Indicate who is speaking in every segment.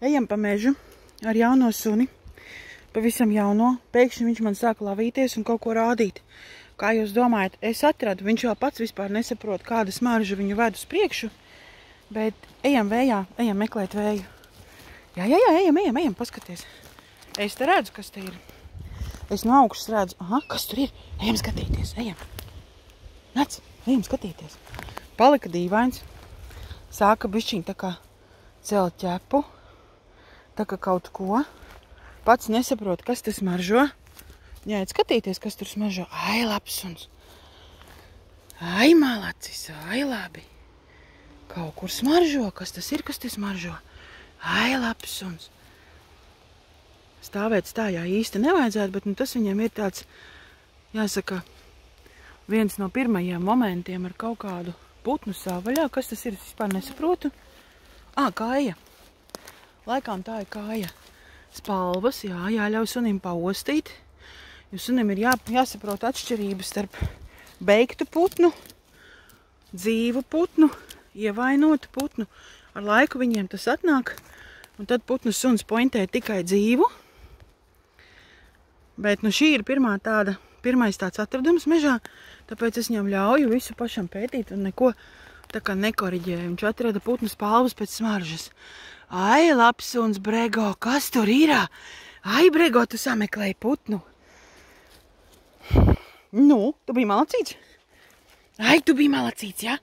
Speaker 1: Ejam pa mežu ar jauno suni, pavisam jauno. Pēkšņi viņš man sāka lavīties un kaut ko rādīt. Kā jūs domājat, es atradu, viņš jau pats vispār nesaprot, kāda smarža viņu ved uz priekšu, bet ejam vējā, ejam meklēt vēju. Jā, ejam, paskaties. Es te redzu, kas te ir. Es no augšas redzu, aha, kas tur ir? Ejam skatīties, ejam. Nāc, ejam skatīties. Palika dīvains. Sāka bišķiņ tā kā celt ķepu, tā kā kaut ko. Pats nesaprot, kas tas smaržo. Jāiet skatīties, kas tur smaržo. Ai, lapsuns. Ai, malacis, ai, labi. Kaut kur smaržo, kas tas ir, kas te smaržo. Ai, lapsuns. Stāvēt stājā īsti nevajadzētu, bet nu, tas viņam ir tāds, jāsaka, viens no pirmajiem momentiem ar kaut kādu putnu savaļā. Kas tas ir? Es vispār nesaprotu. Kāja. Laikām tā ir kāja. Spalvas, jāļauj sunim paostīt. Jo sunim ir jāsaprot atšķirības starp beigtu putnu, dzīvu putnu, ievainotu putnu. Ar laiku viņiem tas atnāk, un tad putnu suns pointē tikai dzīvu. Bet nu šī ir pirmais tāds atradums mežā, tāpēc es viņam ļauju visu pašam pētīt un neko tā kā nekoriģēju. Viņš atrada putnu spalvas pēc smaržas. Ai, lapsuns, Brego, kas tur ir? Ai, Brego, tu sameklēji putnu. Nu, tu biji malacīts? Ai, tu biji malacīts, ja?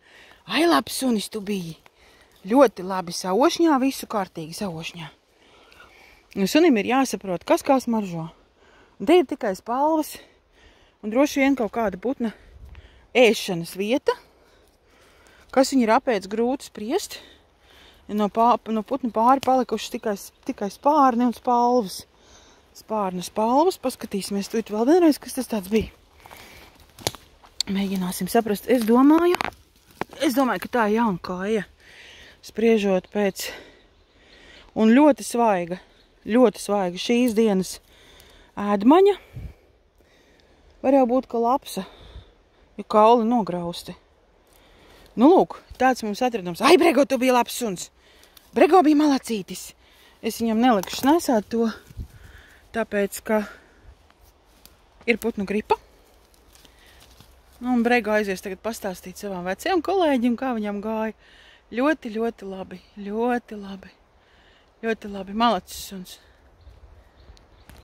Speaker 1: Ai, lapsunis tu biji. Ļoti labi saošņā, visu kārtīgi saošņā. Un sunim ir jāsaprot, kas kā smaržo. Un te ir tikai spalvas un droši vien kaut kāda putna ēšanas vieta, kas viņi ir apēc grūti spriest. No putnu pāri palikušas tikai spārni un spalvas. Spārnu spalvas, paskatīsimies tu vēl vienreiz, kas tas tāds bija. Mēģināsim saprast. Es domāju, ka tā ir jauna kāja. Spriežot pēc, un ļoti svaiga šīs dienas ēdmaņa. Var jau būt, ka lapsa, jo kauli nograusti. Nu, lūk, tāds mums atradums. Ai, Brego, tu biji labs suns. Brego bija malacītis. Es viņam nelikšu nesāt to, tāpēc, ka ir putnu gripa. Un Brego aizies tagad pastāstīt savām vecajām kolēģiem, kā viņam gāja. Ļoti labi. Ļoti labi. Malacis suns.